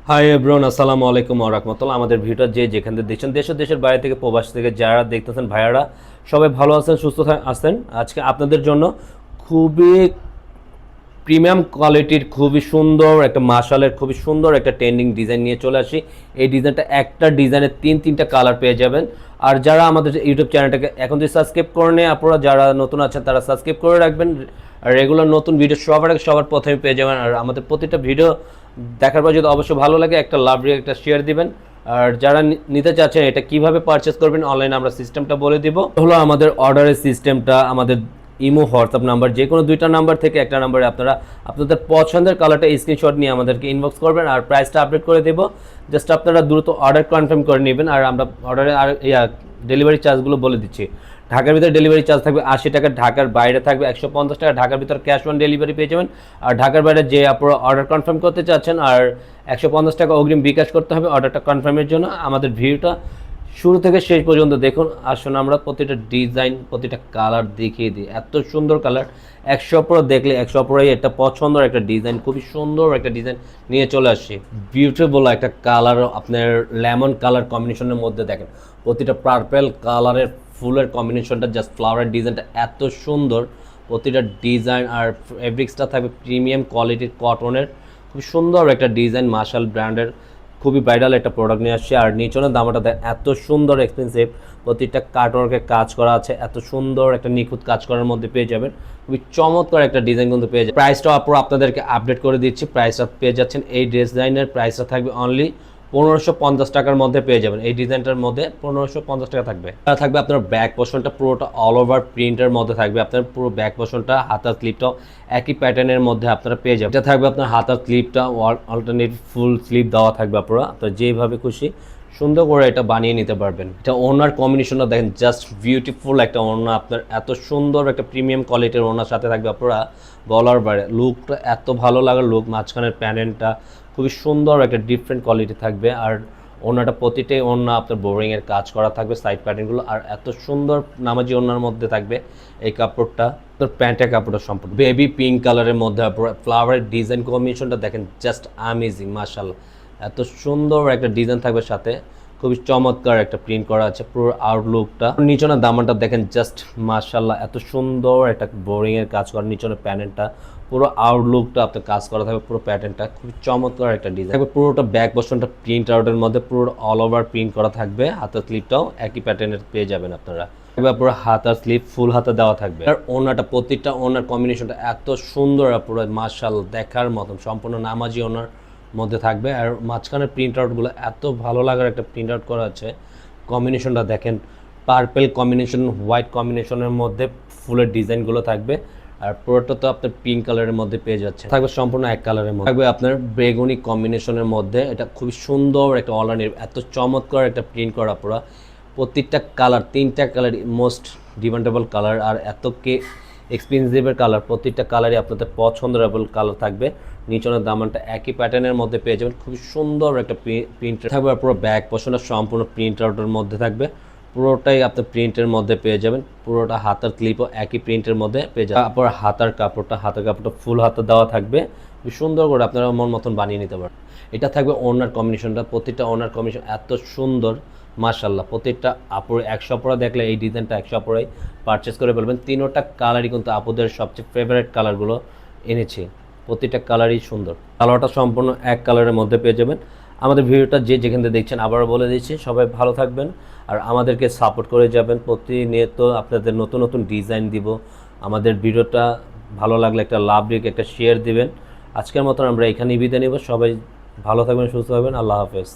Hi everyone, আসসালামু আলাইকুম ওয়া রাহমাতুল্লাহ। আমাদের ভিডিওটা যে যেখান থেকে দেখছেন, দেশ ও দেশের বাইরে থেকে, প্রবাস থেকে যারা দেখতেছেন, ভাইয়ারা সবাই ভালো আছেন, সুস্থ আছেন। আজকে আপনাদের জন্য খুবই প্রিমিয়াম কোয়ালিটির, খুবই সুন্দর একটা মাশালের খুবই সুন্দর একটা ট্রেন্ডিং ডিজাইন নিয়ে চলে আসি। এই ডিজাইনটা একটা ডিজাইনের তিনটা কালার পেয়ে যাবেন। আর যারা আমাদের ইউটিউব চ্যানেলটাকে এখন যদি সাবস্ক্রাইব করে নেয়, আপনারা যারা নতুন আছেন তারা সাবস্ক্রাইব করে রাখবেন। আর রেগুলার নতুন ভিডিও সবার প্রথমে পেয়ে যাবেন। আর আমাদের প্রতিটা ভিডিও দেখার পর যদি অবশ্যই ভালো লাগে একটা লাভ রেখে একটা শেয়ার দিবেন। আর যারা নিতে চাচ্ছেন এটা কিভাবে পারচেস করবেন অনলাইনে আমরা সিস্টেমটা বলে দিব। হলো আমাদের অর্ডারের সিস্টেমটা, আমাদের ইমো হোয়াটসঅ্যাপ নাম্বার যে কোনো দুইটা নাম্বার থেকে একটা নাম্বারে আপনারা আপনাদের পছন্দের কালারটা স্ক্রিনশট নিয়ে আমাদেরকে ইনবক্স করবেন আর প্রাইসটা আপডেট করে দেবো। জাস্ট আপনারা দ্রুত অর্ডার কনফার্ম করে নেবেন। আর আমরা অর্ডারে আর ডেলিভারি চার্জগুলো বলে দিচ্ছি। ঢাকার ভিতরে ডেলিভারি চার্জ থাকবে 80 টাকা, ঢাকার বাইরে থাকবে 150 টাকা। ঢাকার ভিতরে ক্যাশ অন ডেলিভারি পেয়ে যাবেন। আর ঢাকার বাইরে যে আপনারা অর্ডার কনফার্ম করতে চাচ্ছেন আর 150 টাকা অগ্রিম বিকাশ করতে হবে অর্ডারটা কনফার্মের জন্য। আমাদের ভিডিওটা শুরু থেকে শেষ পর্যন্ত দেখুন। আসুন আমরা প্রতিটা ডিজাইন, প্রতিটা কালার দেখিয়ে দিই। এত সুন্দর কালার, 100 দেখলে 100 একটা পছন্দের একটা ডিজাইন, খুবই সুন্দর একটা ডিজাইন নিয়ে চলে আসছি। বিউটিফুল একটা কালার, আপনার লেমন কালার কম্বিনেশনের মধ্যে দেখেন প্রতিটা পার্পেল কালারের ফুলের কম্বিনেশনটা, জাস্ট ফ্লাওয়ারের ডিজাইনটা এত সুন্দর। প্রতিটা ডিজাইন আর ফেব্রিক্সটা থাকবে প্রিমিয়াম কোয়ালিটির কটনের, খুব সুন্দর একটা ডিজাইন। মার্শাল ব্র্যান্ডের খুবই ভাইরাল একটা প্রোডাক্ট নিয়ে আসছে। আর নিচনের দামটা এত সুন্দর এক্সপেন্সিভ, প্রতিটা কাটওয়ার্কে কাজ করা আছে, এত সুন্দর একটা নিখুঁত কাজ করার মধ্যে পেয়ে যাবেন। খুবই চমৎকার একটা ডিজাইন কিন্তু পেয়ে যাবেন। প্রাইসটাও আপনাদেরকে আপডেট করে দিচ্ছি। প্রাইসটা পেয়ে যাচ্ছেন, এই ডিজাইনের প্রাইসটা থাকবে অনলি 1550 টাকার মধ্যে পেয়ে যাবেন। এই ডিজাইনটার মধ্যে 1550 টাকা থাকবে। আর থাকবে আপনার ব্যাক পোর্শনটা পুরোটা অল ওভার প্রিন্টের মধ্যে থাকবে। আপনার পুরো ব্যাক পোর্শনটা, হাতার স্লিপটাও একই প্যাটার্নের মধ্যে আপনারা পেয়ে যাবেন। এটা থাকবে আপনার হাতার স্লিপটা অল্টারনেট ফুল স্লিপ দেওয়া থাকবে। আপনারা যেভাবে খুশি সুন্দর করে এটা বানিয়ে নিতে পারবেন। এটা ওনার কম্বিনেশনটা দেখেন, জাস্ট বিউটিফুল একটা ওড়না। আপনার এত সুন্দর একটা প্রিমিয়াম কোয়ালিটির ওড়নার সাথে থাকবে। আপনারা বলার বাইরে লুকটা এত ভালো লাগার লুক। মাঝখানের প্যানেলটা খুবই সুন্দর একটা ডিফারেন্ট কোয়ালিটি থাকবে। আর ওড়নাটা প্রতিটাই ওড়না আপনার বোরিংয়ের কাজ করা থাকবে, সাইড প্যাটার্নগুলো। আর এত সুন্দর নামাজি ওড়নার মধ্যে থাকবে এই কাপড়টা। তোর প্যান্টের কাপড়টা সম্পূর্ণ বেবি পিঙ্ক কালারের মধ্যে ফ্লাওয়ারের ডিজাইন কম্বিনেশনটা দেখেন, জাস্ট আমেজিং মাশাআল্লাহ। এত সুন্দর একটা ডিজাইন থাকবে সাথে, খুবই চমৎকার একটা প্রিন্ট করা আছে পুরো আউটলুকটা। নিচনের দামানটা দেখেন, জাস্ট মাশাআল্লাহ এত সুন্দর একটা বোরিংয়ের কাজ করা। নিচনের প্যানেলটা পুরো আউটলুকটা আপনার কাজ করা থাকবে, পুরো প্যাটার্নটা খুবই চমৎকার একটা ডিজাইন থাকবে। পুরোটা ব্যাক পোর্শনটা প্রিন্ট আউটের মধ্যে পুরো অল ওভার প্রিন্ট করা থাকবে। হাতের স্লিপটাও একই প্যাটার্নের পেয়ে যাবেন আপনারা। পুরো হাতার স্লিপ ফুল হাতা দেওয়া থাকবে। আর ওনাটা, প্রত্যেকটা ওনার কম্বিনেশনটা এত সুন্দর, পুরো মাশাআল্লাহ দেখার মতন, সম্পূর্ণ নামাজি ওনার মধ্যে থাকবে। আর মাঝখানের প্রিন্ট আউটগুলো এত ভালো লাগার একটা প্রিন্ট আউট করা আছে। কম্বিনেশনটা দেখেন, পার্পেল কম্বিনেশন, হোয়াইট কম্বিনেশনের মধ্যে ফুলের ডিজাইনগুলো থাকবে। আর পুরোটা তো আপনার পিঙ্ক কালারের মধ্যে পেয়ে যাচ্ছে, থাকবে সম্পূর্ণ এক কালারের মধ্যে থাকবে আপনার বেগুনি কম্বিনেশনের মধ্যে। এটা খুবই সুন্দর একটা অনলাইনের এত চমৎকার একটা প্রিন্ট করা পুরো। প্রত্যেকটা কালার, তিনটা কালার মোস্ট ডিমান্ডেবল কালার। আর এত এক্সপেন্সিভের কালার, প্রত্যেকটা কালারই আপনাদের পছন্দেবল কালার থাকবে। নিচনের দামানটা একই প্যাটার্নের মধ্যে পেয়ে যাবেন, খুবই সুন্দর একটা প্রিন্ট থাকবে। আর পুরো ব্যাক পোর্শনটা সম্পূর্ণ প্রিন্ট আউটের মধ্যে থাকবে, পুরোটাই আপনার প্রিন্টের মধ্যে পেয়ে যাবেন। পুরোটা হাতার ক্লিপও একই প্রিন্টের মধ্যে পেয়ে যাবেন। তারপর হাতার কাপড়টা ফুল হাতা দেওয়া থাকবে, খুব সুন্দর করে আপনারা মন মতন বানিয়ে নিতে পারেন। এটা থাকবে ওনার কম্বিনেশনটা, প্রত্যেকটা ওনার কম্বিনেশন এত সুন্দর মাশাআল্লাহ। প্রত্যেকটা আপুর 100 দেখলে এই ডিজাইনটা 100 পারচেস করে ফেলবেন। তিনোটা কালারই কিন্তু আপুদের সবচেয়ে ফেভারিট কালারগুলো এনেছি, প্রতিটা কালারই সুন্দর। কালারটা সম্পূর্ণ এক কালারের মধ্যে পেয়ে যাবেন। আমাদের ভিডিওটা যে যেখান থেকে দেখছেন আবারও বলে দিচ্ছি, সবাই ভালো থাকবেন আর আমাদেরকে সাপোর্ট করে যাবেন। প্রতিনিয়ত আপনাদের নতুন নতুন ডিজাইন দিব। আমাদের ভিডিওটা ভালো লাগলে একটা লাভ রেখে একটা শেয়ার দিবেন। আজকের মতন আমরা এখানেই বিদায় নেব। সবাই ভালো থাকবেন, সুস্থ থাকবেন। আল্লাহ হাফেজ।